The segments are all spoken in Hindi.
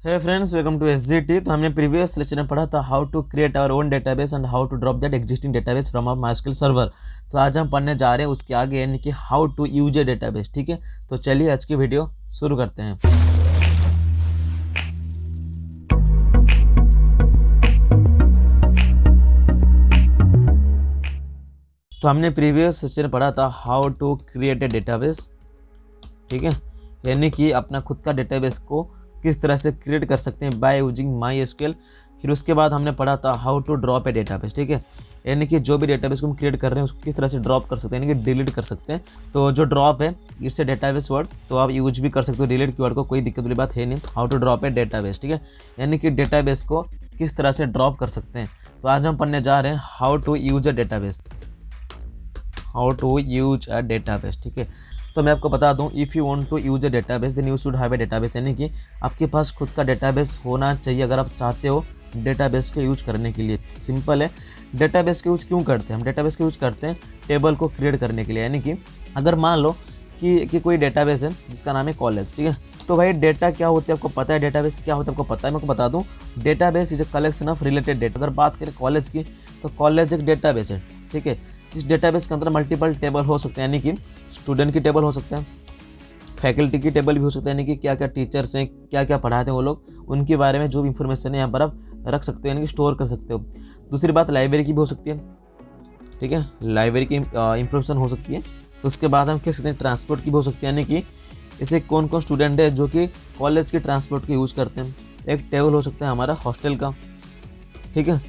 Hey friends, welcome to SGT. तो हमने प्रीवियस लेक्चर में पढ़ा था how to create our own database and how to drop that existing database from our MySQL server. तो आज हम पढ़ने जा रहे हैं उसके आगे, यानी कि how to use a database. ठीक है, तो चलिए आज की वीडियो शुरू करते हैं। तो हमने प्रीवियस लेक्चर में पढ़ा था how to create a database. ठीक है, यानी कि अपना खुद का डेटाबेस को किस तरह से क्रिएट कर सकते हैं बाय यूजिंग MySQL। फिर उसके बाद हमने पढ़ा था how to drop a database. ठीक है, यानी कि जो भी डेटाबेस को हम क्रिएट कर रहे हैं उसको किस तरह से ड्रॉप कर सकते हैं, यानी कि डिलीट कर सकते हैं। तो जो ड्रॉप है इससे डेटाबेस वर्ड, तो आप यूज भी कर सकते हो डिलीट कीवर्ड को, कोई दिक्कत वाली बात है नहीं। How to drop a database, ठीक है, यानी कि डेटाबेस को किस तरह से ड्रॉप कर सकते हैं। तो आज हम पढ़ने जा रहे हैं how to use a database, how to use a database. ठीक है, तो मैं आपको बता दूं, if you want to use a database then you should have a database, यानी कि आपके पास खुद का डेटाबेस होना चाहिए अगर आप चाहते हो डेटाबेस को यूज करने के लिए। सिंपल है, डेटाबेस को यूज क्यों करते हैं हम? डेटाबेस को यूज करते हैं टेबल को क्रिएट करने के लिए। यानी कि अगर मान लो कि कोई डेटाबेस है जिसका नाम है कॉलेज। ठीक है, तो भाई डेटा क्या होता है आपको पता है, डेटाबेस क्या होता है आपको पता है। मैं आपको बता दूं, database is a collection of related data. अगर बात करें कॉलेज की, तो कॉलेज एक डेटाबेस है। ठीक है, इस डेटाबेस के अंदर मल्टीपल टेबल हो सकते हैं, यानी कि स्टूडेंट की टेबल हो सकते हैं, फैकल्टी की टेबल भी हो सकता है, यानी कि क्या क्या टीचर्स हैं, क्या क्या पढ़ाते हैं वो लोग, उनके बारे में जो भी इंफॉर्मेशन है यहाँ पर आप रख सकते हो, यानी कि स्टोर कर सकते हो। दूसरी बात लाइब्रेरी की भी हो सकती है। ठीक है, लाइब्रेरी की इंफॉर्मेशन हो सकती है। तो उसके बाद हम कह सकते हैं ट्रांसपोर्ट की भी हो सकती है, यानी कि ऐसे कौन कौन स्टूडेंट है जो कि कॉलेज के ट्रांसपोर्ट को यूज़ करते हैं। एक टेबल हो सकता है हमारा हॉस्टल का। ठीक है,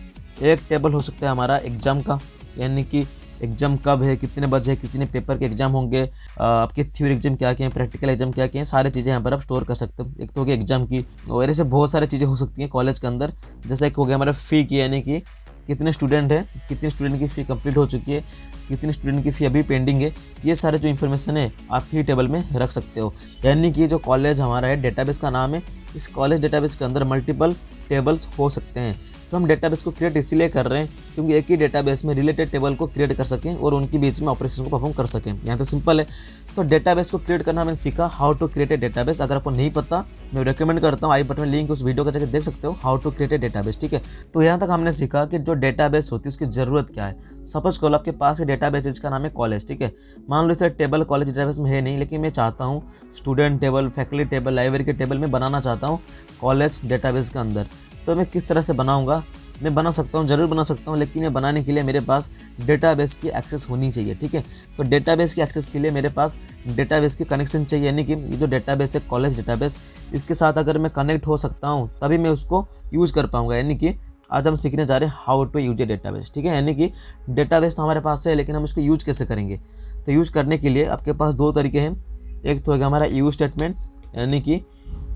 एक टेबल हो सकता है हमारा एग्ज़ाम का, यानी कि एग्ज़ाम कब है, कितने बजे है, कितने पेपर के एग्ज़ाम होंगे, आपके थ्योरी एग्जाम क्या क्या हैं, प्रैक्टिकल एग्जाम क्या क्या हैं, सारी चीज़ें यहाँ पर आप स्टोर कर सकते हो। एक तो हो गया एग्जाम की, और ऐसे बहुत सारी चीज़ें हो सकती हैं कॉलेज के अंदर। जैसे एक हो गया हमारा फ़ी की, यानी कि कितने स्टूडेंट हैं, कितने स्टूडेंट की फ़ी कंप्लीट हो चुकी है, कितने स्टूडेंट की फ़ी अभी पेंडिंग है। ये सारे जो इन्फॉर्मेशन है आप ही टेबल में रख सकते हो। यानी कि जो कॉलेज हमारा है, डेटाबेस का नाम है, इस कॉलेज डेटाबेस के अंदर मल्टीपल टेबल्स हो सकते हैं। तो हम डेटाबेस को क्रिएट इसलिए कर रहे हैं क्योंकि एक ही डेटाबेस में रिलेटेड टेबल को क्रिएट कर सकें और उनके बीच में ऑपरेशन को परफॉर्म कर सकें। यहाँ तो सिंपल है। तो डेटाबेस को क्रिएट करना मैंने सीखा, how to create a database. अगर आपको नहीं पता, मैं रेकमेंड करता हूँ, आई बटन में लिंक उस वीडियो का जाकर देख सकते हो, how to create a database. ठीक है, तो यहाँ तक हमने सीखा कि जो डेटाबेस होती है उसकी ज़रूरत क्या है। सपोज करो आपके पास एक डेटाबेस जिसका नाम है कॉलेज। ठीक है, मान लो इस टेबल कॉलेज डेटाबेस में है नहीं, लेकिन मैं चाहता हूँ student table, faculty table, library के टेबल में बनाना चाहता हूँ कॉलेज डेटाबेस के अंदर। तो मैं किस तरह से बनाऊँगा? मैं बना सकता हूँ, ज़रूर बना सकता हूँ, लेकिन ये बनाने के लिए मेरे पास डेटाबेस की एक्सेस होनी चाहिए। ठीक है, तो डेटाबेस की एक्सेस के लिए मेरे पास डेटाबेस की कनेक्शन चाहिए, यानी कि ये जो डेटाबेस है कॉलेज डेटाबेस, इसके साथ अगर मैं कनेक्ट हो सकता हूँ तभी मैं उसको यूज़ कर पाऊँगा। यानी कि आज हम सीखने जा रहे हैं how to use a database. ठीक है, यानी कि डेटाबेस तो हमारे पास है, लेकिन हम इसको यूज कैसे करेंगे? तो यूज़ करने के लिए आपके पास दो तरीके हैं। एक तो होगा हमारा यूज स्टेटमेंट, यानी कि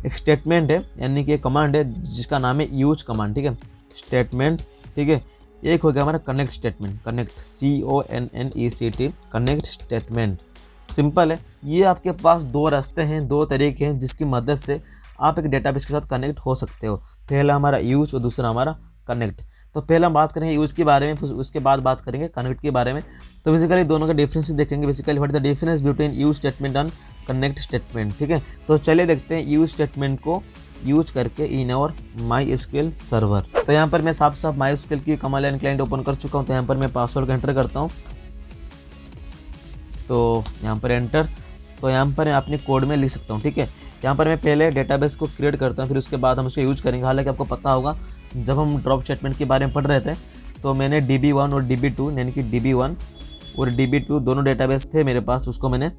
एक स्टेटमेंट है, यानी कि एक कमांड है जिसका नाम है यूज कमांड। ठीक है, स्टेटमेंट। ठीक है, एक हो गया हमारा connect statement, connect CONNECT, connect statement. Simple है, ये आपके पास दो रास्ते हैं, दो तरीके हैं जिसकी मदद से आप एक डेटाबेस के साथ कनेक्ट हो सकते हो। पहला हमारा यूज और दूसरा हमारा कनेक्ट। तो पहले हम बात करेंगे यूज के बारे में, फिर उसके बाद बात करेंगे कनेक्ट के बारे में। तो बेसिकली दोनों का डिफरेंस देखेंगे। Basically what is the difference between use statement and connect statement. ठीक है, तो चलिए देखते हैं यूज स्टेटमेंट को यूज करके इन और MySQL सर्वर। तो यहाँ पर मैं साफ साफ MySQL की कमांड लाइन क्लाइंट ओपन कर चुका हूँ। तो यहाँ पर मैं पासवर्ड का एंटर करता हूँ, तो यहाँ पर एंटर। तो यहाँ पर मैं अपने कोड में लिख सकता हूँ। ठीक है, यहाँ पर मैं पहले डेटाबेस को क्रिएट करता हूँ, फिर उसके बाद हम उसको यूज करेंगे। हालांकि आपको पता होगा जब हम ड्रॉप स्टेटमेंट के बारे में पढ़ रहे थे, तो मैंने DB1 और DB2, यानी कि DB1 और DB2 दोनों डेटाबेस थे मेरे पास, उसको मैंने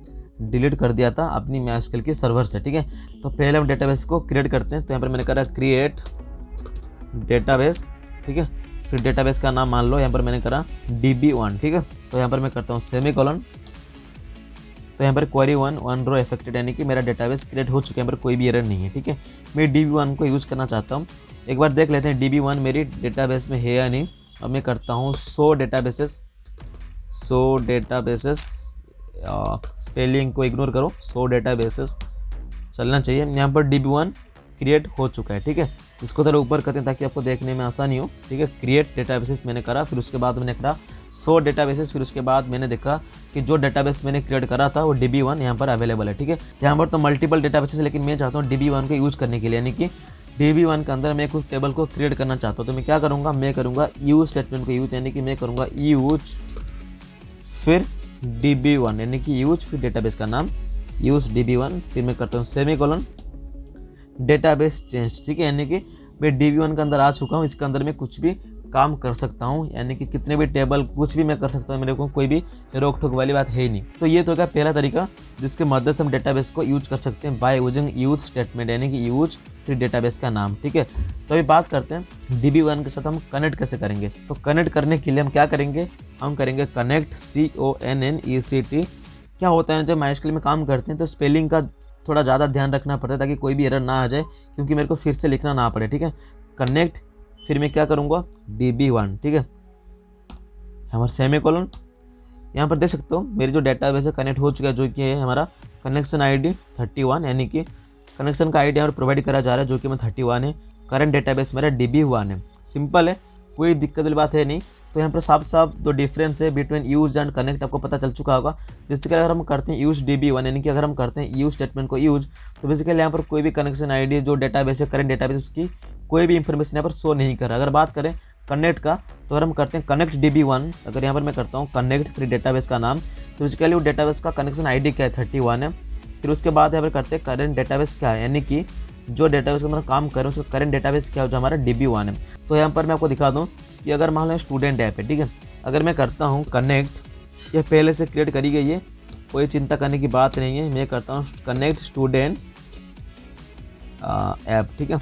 डिलीट कर दिया था अपनी MySQL के सर्वर से। ठीक है, तो पहले हम डेटाबेस को क्रिएट करते हैं। तो यहाँ पर मैंने करा क्रिएट डेटाबेस। ठीक है, फिर डेटाबेस का नाम मान लो यहाँ पर मैंने करा DB1। ठीक है, तो यहाँ पर मैं करता हूँ सेमीकोलन। तो यहाँ पर क्वेरी 1 रो अफेक्टेड, यानी कि मेरा डेटाबेस क्रिएट हो चुका है, यहाँ पर कोई भी एरर नहीं है। ठीक है, मैं DB1 को यूज़ करना चाहता हूँ। एक बार देख लेते हैं DB1 मेरी डेटाबेस में है या नहीं। अब मैं करता हूँ सो डेटाबेसेस, स्पेलिंग को इग्नोर करो, सो डेटाबेसेस चलना चाहिए। यहाँ पर DB1 क्रिएट हो चुका है। ठीक है, इसको थोड़ा ऊपर करते हैं ताकि आपको देखने में आसानी हो। ठीक है, क्रिएट डेटाबेसेस मैंने करा, फिर उसके बाद मैंने करा सो डेटाबेसेस, फिर उसके बाद मैंने देखा कि जो डेटाबेस मैंने क्रिएट करा था वो DB1 यहाँ पर अवेलेबल है। ठीक है, यहाँ पर तो मल्टीपल डेटाबेसेस है, लेकिन मैं चाहता हूँ DB1 को यूज़ करने के लिए, यानी कि DB1 के अंदर मैं कुछ टेबल को क्रिएट करना चाहता हूँ, तो मैं क्या करूँगा, मैं करूँगा यूज स्टेटमेंट को यूज, यानी कि मैं करूँगा यूज फिर DB1, यानी कि यूज फिर डेटाबेस का नाम यूज DB1, फिर मैं करता हूँ सेमीकोलन डेटाबेस चेंज। ठीक है, यानी कि मैं DB1 के अंदर आ चुका हूँ, इसके अंदर मैं कुछ भी काम कर सकता हूँ, यानी कि कितने भी टेबल कुछ भी मैं कर सकता हूँ, मेरे को कोई भी रोक टोक वाली बात है ही नहीं। तो ये तो होगा पहला तरीका जिसके मदद से हम डेटाबेस को यूज कर सकते हैं बाय यूजिंग यूज स्टेटमेंट, यानी कि यूज फिर डेटाबेस का नाम। ठीक है, तो अभी बात करते हैं DB1 के साथ हम कनेक्ट कैसे करेंगे। तो कनेक्ट करने के लिए हम क्या करेंगे, हम करेंगे कनेक्ट CONNECT। क्या होता है जब MySQL में काम करते हैं तो स्पेलिंग का थोड़ा ज़्यादा ध्यान रखना पड़ता है ताकि कोई भी एरर ना आ जाए, क्योंकि मेरे को फिर से लिखना ना पड़े। ठीक है, कनेक्ट फिर मैं क्या करूँगा DB1। ठीक है, हमारा सेमीकोलन, यहाँ पर देख सकते हो मेरी जो डेटाबेस है कनेक्ट हो चुका है, जो कि है हमारा कनेक्शन ID 31, यानी कि कनेक्शन का ID यहाँ पर प्रोवाइड करा जा रहा है जो कि मैं 31 है। करंट डेटाबेस मेरा DB1 है। सिंपल है, कोई दिक्कत वाली बात है नहीं। तो यहाँ पर साफ साफ जो डिफरेंस है बिटवीन यूज एंड कनेक्ट आपको पता चल चुका होगा। बेसिकली अगर हम करते हैं यूज DB1, यानी कि अगर हम करते हैं यूज स्टेटमेंट को यूज, तो बेसिकली यहाँ पर कोई भी कनेक्शन ID जो डेटाबेस है करंट डेटाबेस, उसकी कोई भी इंफॉर्मेशन यहाँ पर शो नहीं कर रहा। अगर बात करें कनेक्ट का, तो अगर हम करते हैं कनेक्ट DB1, अगर यहाँ पर मैं करता हूँ कनेक्ट फिर डेटाबेस का नाम, तो बेसिकली वो डेटाबेस का कनेक्शन ID क्या है 31 है। फिर उसके बाद यहाँ पर करते हैं करंट डेटाबेस क्या है, यानी कि जो डेटाबेस के अंदर काम कर रहे हैं उसका करंट डेटाबेस क्या है, जो हमारा DB1 है। तो यहाँ पर मैं आपको दिखा दूँ कि अगर मान लो स्टूडेंट ऐप है, ठीक है, अगर मैं करता हूँ कनेक्ट, ये पहले से क्रिएट करी गई है, कोई चिंता करने की बात नहीं है। मैं करता हूँ कनेक्ट स्टूडेंट ऐप। ठीक है,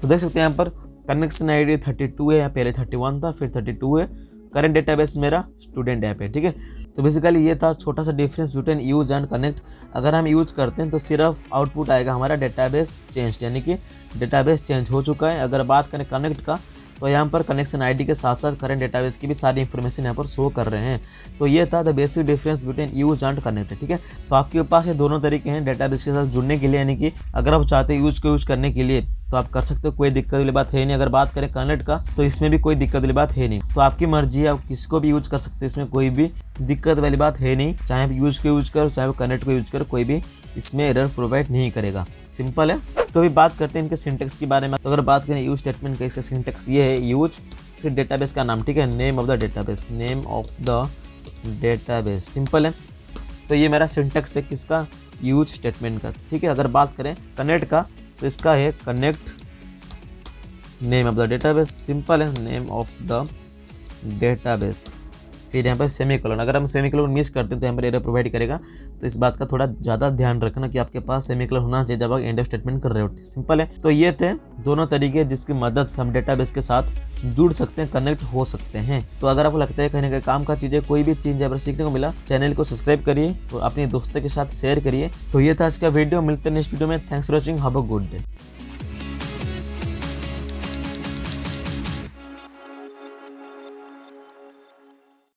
तो देख सकते हैं यहाँ पर कनेक्शन ID 32 है, यहाँ पहले 31 था फिर 32 है। करंट डेटाबेस मेरा स्टूडेंट ऐप है। ठीक है, तो बेसिकली ये था छोटा सा difference between use and connect. अगर हम यूज करते हैं तो सिर्फ आउटपुट आएगा हमारा डेटाबेस चेंज, यानी कि डेटाबेस चेंज हो चुका है। अगर बात करें कनेक्ट का, तो यहाँ पर कनेक्शन ID के साथ साथ करंट डेटाबेस की भी सारी इंफॉर्मेशन यहाँ पर शो कर रहे हैं। तो ये था the basic difference between use and connect. ठीक है, तो आपके पास ये दोनों तरीके हैं डेटाबेस के साथ जुड़ने के लिए, यानी कि अगर आप चाहते हैं यूज को यूज करने के लिए तो आप कर सकते हो, कोई दिक्कत वाली बात है नहीं। अगर बात करें कनेक्ट का, तो इसमें भी कोई दिक्कत वाली बात है नहीं। तो आपकी मर्जी है, आप किसको भी यूज कर सकते हो, इसमें कोई भी दिक्कत वाली बात है नहीं। चाहे आप यूज को यूज करो, चाहे आप कनेक्ट को यूज करो, कोई भी इसमें एरर प्रोवाइड नहीं करेगा। सिंपल है। तो अभी बात करते हैं इनके सिंटेक्स के बारे में। तो अगर बात करें यूज स्टेटमेंट का, इसका सिंटेक्स ये है यूज फिर डेटाबेस का नाम। ठीक है, name of the database, name of the database. Simple है। तो ये मेरा सिंटेक्स है किसका, यूज स्टेटमेंट का। ठीक है, अगर बात करें कनेक्ट का, तो इसका है connect name of the database. Simple है, नेम ऑफ द डेटाबेस। फिर यहाँ पर सेमीकोलन, अगर हम सेमीकोलन मिस करते हैं तो यहाँ पर एरर प्रोवाइड करेगा। तो इस बात का थोड़ा ज़्यादा ध्यान रखना कि आपके पास सेमीकोलन होना चाहिए जब आप एंड ऑफ स्टेटमेंट कर रहे हो। सिंपल है। तो ये थे दोनों तरीके जिसकी मदद से हम डेटाबेस के साथ जुड़ सकते हैं, कनेक्ट हो सकते हैं। तो अगर आपको लगता है कहीं ना कहीं काम का चीज़ें कोई भी चीज़ यहाँ पर सीखने को मिला, चैनल को सब्सक्राइब करिए और अपने दोस्तों के साथ शेयर करिए। तो ये था आज का वीडियो, मिलते हैं नेक्स्ट वीडियो में। Thanks for watching, have a good day.